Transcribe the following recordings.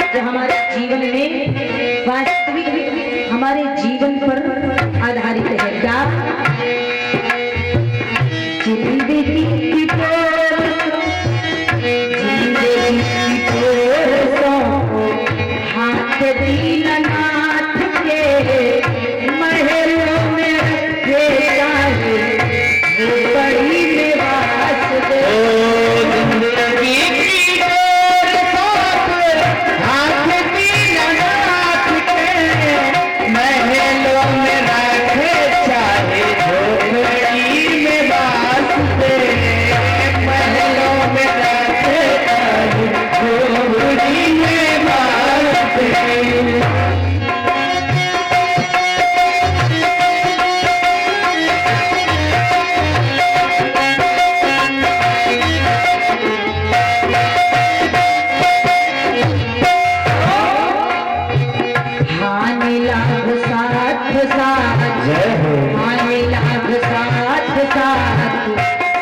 जो हमारे जीवन में वास्तविक हमारे जीवन पर आधारित है। क्या हाथ दीननाथ के महलों में रखे जाए बड़ी निवास दे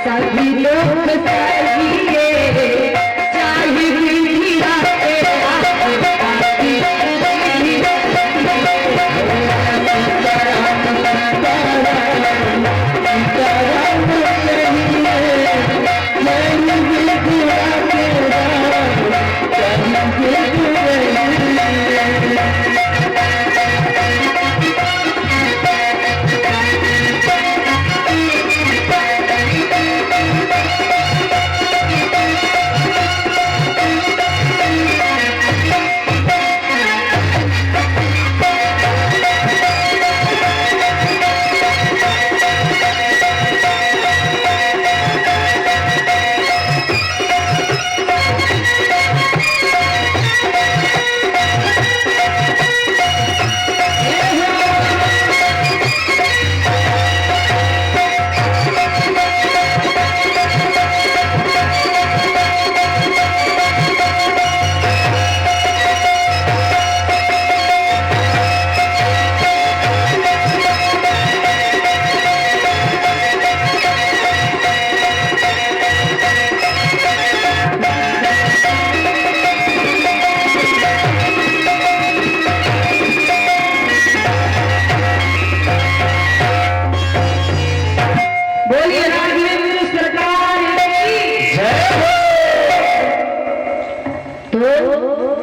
सभी लोग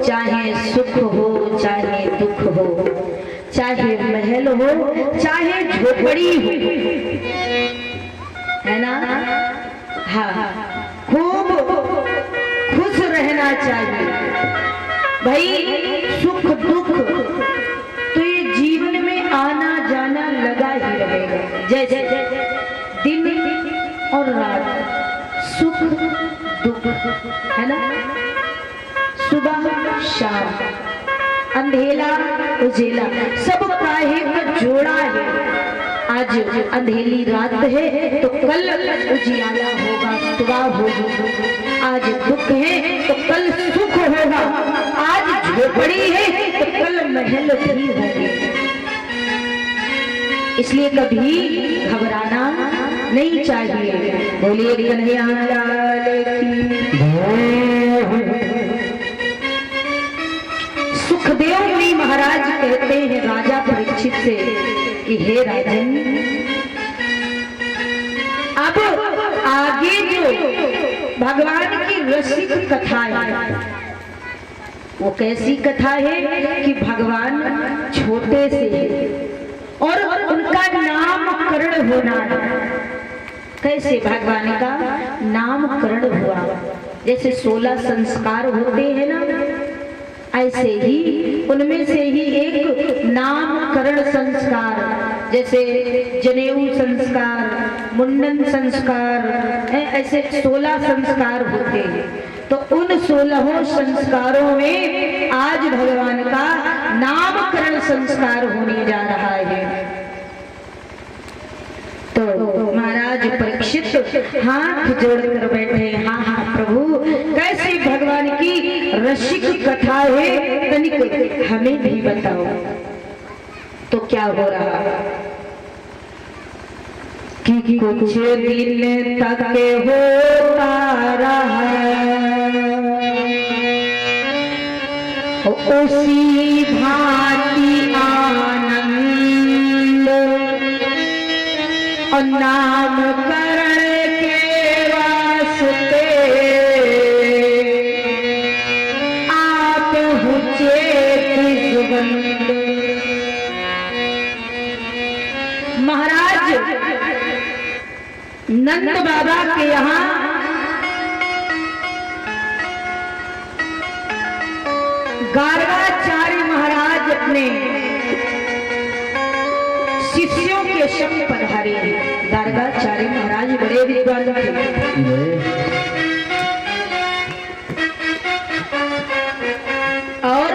चाहे सुख हो चाहे दुख हो, चाहे महल हो चाहे झोपड़ी हो, है ना। हाँ, खूब खुश रहना चाहिए भाई। सुख दुख तो ये जीवन में आना जाना लगा ही रहेगा, जैसे दिन और रात, सुख दुख, है ना। सुबह शाम, अंधेला उजेला, सब काहे का जोड़ा है। आज अंधेली रात है तो कल उजियाला होगा, सुबह होगी। आज दुख है तो कल सुख होगा, आज झोपड़ी है तो कल महल भी होगी। इसलिए कभी घबराना नहीं चाहिए। बोलिए कन्हैया लाल की। महाराज कहते हैं राजा परीक्षित से कि हे राजन, अब आगे जो भगवान की रसिक कथा है वो कैसी कथा है कि भगवान छोटे से और उनका नामकरण होना है। कैसे भगवान का नामकरण हुआ, जैसे 16 संस्कार होते हैं ना, ऐसे ही उनमें से ही एक नामकरण संस्कार, जैसे जनेऊ संस्कार, मुंडन संस्कार, ऐसे 16 संस्कार होते हैं। तो उन 16 संस्कारों में आज भगवान का नामकरण संस्कार होने जा रहा है। तो महाराज परीक्षित हाथ जोड़कर बैठे, हाँ हाँ प्रभु, कैसे भगवान की रसिक कथा है, तनिक हमें भी बताओ। तो क्या हो रहा कि कुछ दिन तक होता रहा उसी भांति आनंद और नामकरण के वास्ते आप हुचे तिजबंद। महाराज नंद बाबा के यहाँ गार्गाचार्य महाराज अपने शिष्यों के संग पधारे हैं। गार्गाचार्य महाराज बड़े विद्वान थे और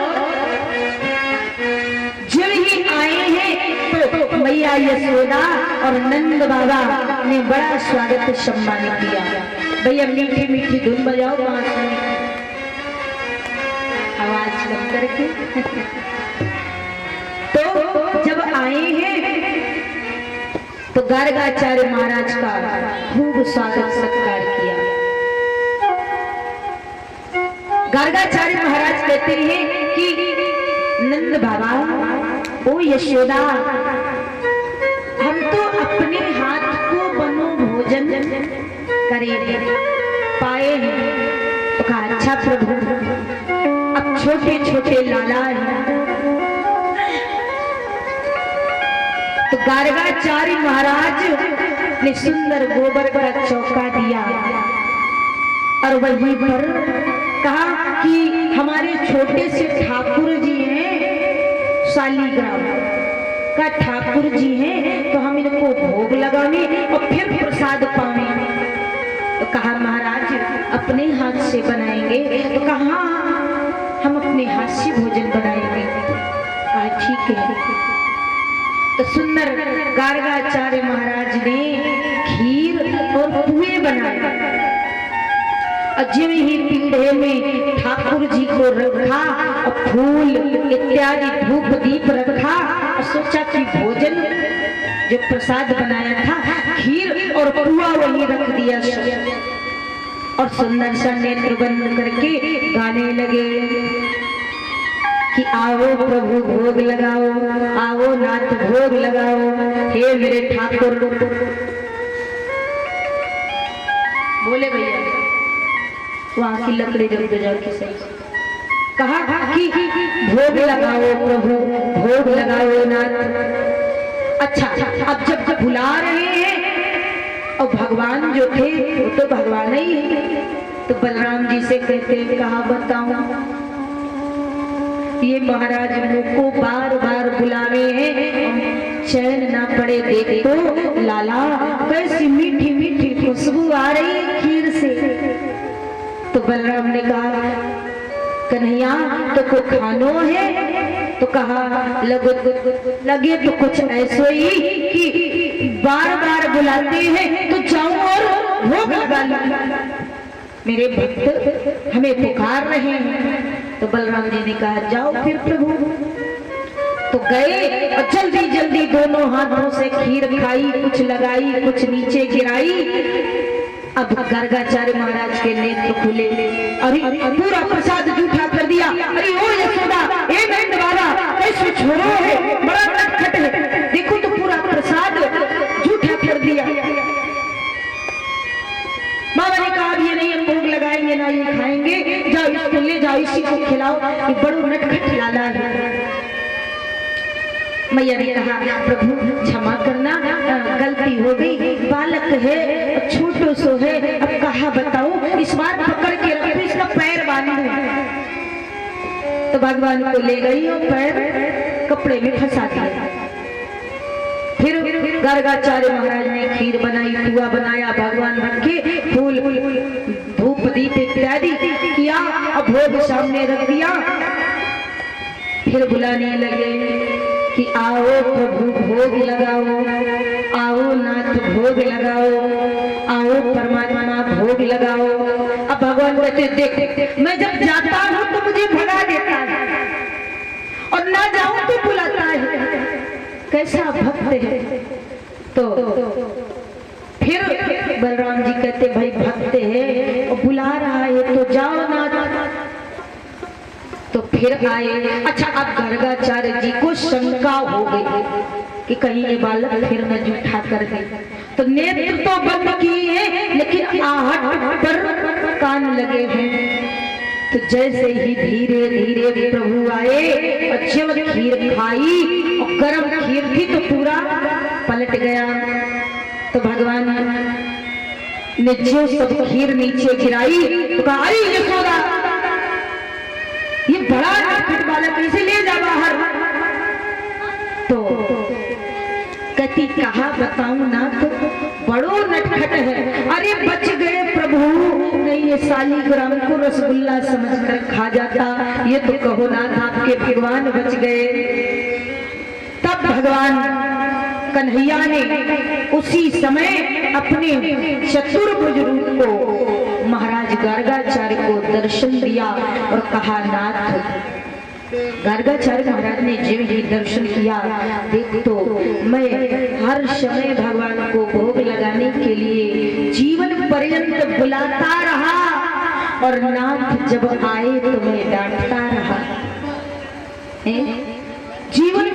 जब ही आए हैं तो मैया यशोदा और नंद बाबा ने बड़ा स्वागत सम्मान किया। भैया मीठी मीठी धुन बजाओ, आवाज कम करके। तो जब आए हैं तो गार्गाचार्य महाराज का खूब स्वागत सत्कार किया। गार्गाचार्य महाराज कहते हैं कि नंद बाबा, ओ यशोदा, हम तो अपने हाथ को बनो भोजन करे पाए हैं। तो कहा अच्छा प्रभु, अब छोटे छोटे लाला हैं। तो गार्गाचार्य महाराज ने सुंदर गोबर का चौका दिया और वहीं पर कहा कि हमारे छोटे से ठाकुर जी हैं, शालीग्राम का ठाकुर जी हैं, तो हम इनको भोग लगावे और फिर प्रसाद पावे। तो कहा महाराज अपने हाथ से बनाएंगे। तो कहा हम अपने हाथ से भोजन बनाएंगे। कहा ठीक है। तो सुंदर गार्गाचार्य महाराज ने खीर और पुए बनाए और जब ही पीढ़े में ठाकुर जी को रखा और फूल इत्यादि धूप दीप रखा और सोचा कि भोजन जो प्रसाद बनाया था खीर और पुआ वही रख दिया और सुंदर सा नेत्र बंद करके गाने लगे कि आओ प्रभु भोग लगाओ, आओ नाथ भोग लगाओ, हे मेरे ठाकुर। बोले भैया वहां की लकड़ी जब बजा के सही कहा कि भोग लगाओ प्रभु, भोग लगाओ नाथ। अच्छा, अब जब बुला रहे हैं और भगवान जो थे वो तो भगवान ही है, तो बलराम जी से कहते कहा बताऊं, ये महाराज मुझको बार बार बुला रहे हैं, चैन ना पड़े देख तो लाला कैसी मीठी मीठी खुशबू आ रही है खीर से। तो बलराम ने कहा कन्हैया तो को खानो है। तो कहा लगे तो कुछ ऐसे ही कि बार बार बुलाते हैं तो जाऊं और भोग लगा लूं, मेरे भक्त हमें पुकार रहे हैं। तो बलराम जी ने कहा जाओ फिर प्रभु। तो गए और जल्दी जल्दी दोनों हाथों से खीर खाई, कुछ लगाई कुछ नीचे गिराई। अब गार्गाचार्य महाराज के नेत्र खुले, अरे पूरा प्रसाद जूठा कर दिया। अरे ओ यशोदा, ए नंद बाबा, झोरो है, बड़ा नटखट है, देखो तो पूरा प्रसाद झूठा कर दिया। बाबा ने कहा ये नहीं हम भोग लगाएंगे ना ये खाएंगे, जाओ इसको ले जाओ इसी को खिलाओ, ये बड़ो नटखट लाला है। मैया ने कहा प्रभु क्षमा करना, गलती हो गई, बालक है छोटो सो है, अब कहा बताऊं, इस बार पकड़ के रखो, इसका पैर बांधू। तो भगवान को ले गई और पैर कपड़े में फंसा दिया। फिर गर्गाचार्य महाराज ने खीर बनाई, पुआ बनाया, भगवान रखे, फूल धूप दीप इत्यादि किया और भोग सामने रख दिया। फिर बुलाने लगे कि आओ प्रभु भोग लगाओ, आओ नाथ भोग लगाओ, आओ परमात्मा भोग लगाओ। अब भगवान कहते देख मैं जब जाता हूँ तो मुझे भगा देता है और ना जाऊं तो बुलाता है, कैसा भक्त है। तो फिर बलराम जी कहते भाई भक्त है और बुला रहा है तो जाओ ना। तो फिर आए। अच्छा अब गर्गाचार्य जी को शंका हो गई कि कहीं ये बालक फिर न जूठा कर दे, तो नेत्र तो बंद किए लेकिन आहट पर कान लगे हैं। तो जैसे ही धीरे धीरे प्रभु आए और जब खीर खाई और गर्म खीर थी तो पूरा पलट गया। तो भगवान ने जो सब खीर नीचे गिराई तो कहा अरे यशोदा ये बड़ा नटखट बालक इसे ले जा बाहर। तो कहती कहा बताऊं ना तो बड़ो नटखट है। अरे बच गए प्रभु, नहीं ये सालीग्राम को रसगुल्ला समझकर खा जाता, ये तो कहो ना आपके भगवान बच गए। तब भगवान कन्हैया ने उसी समय अपने चतुर्भुज रूप को महाराज गर्गाचार्य को दर्शन दिया और कहा नाथ। गर्गाचार्य महाराज ने जब ही दर्शन किया, देख तो मैं हर समय भगवान को भोग लगाने के लिए जीवन पर्यंत बुलाता रहा और नाथ जब आए तो मैं डांटता रहा। जीवन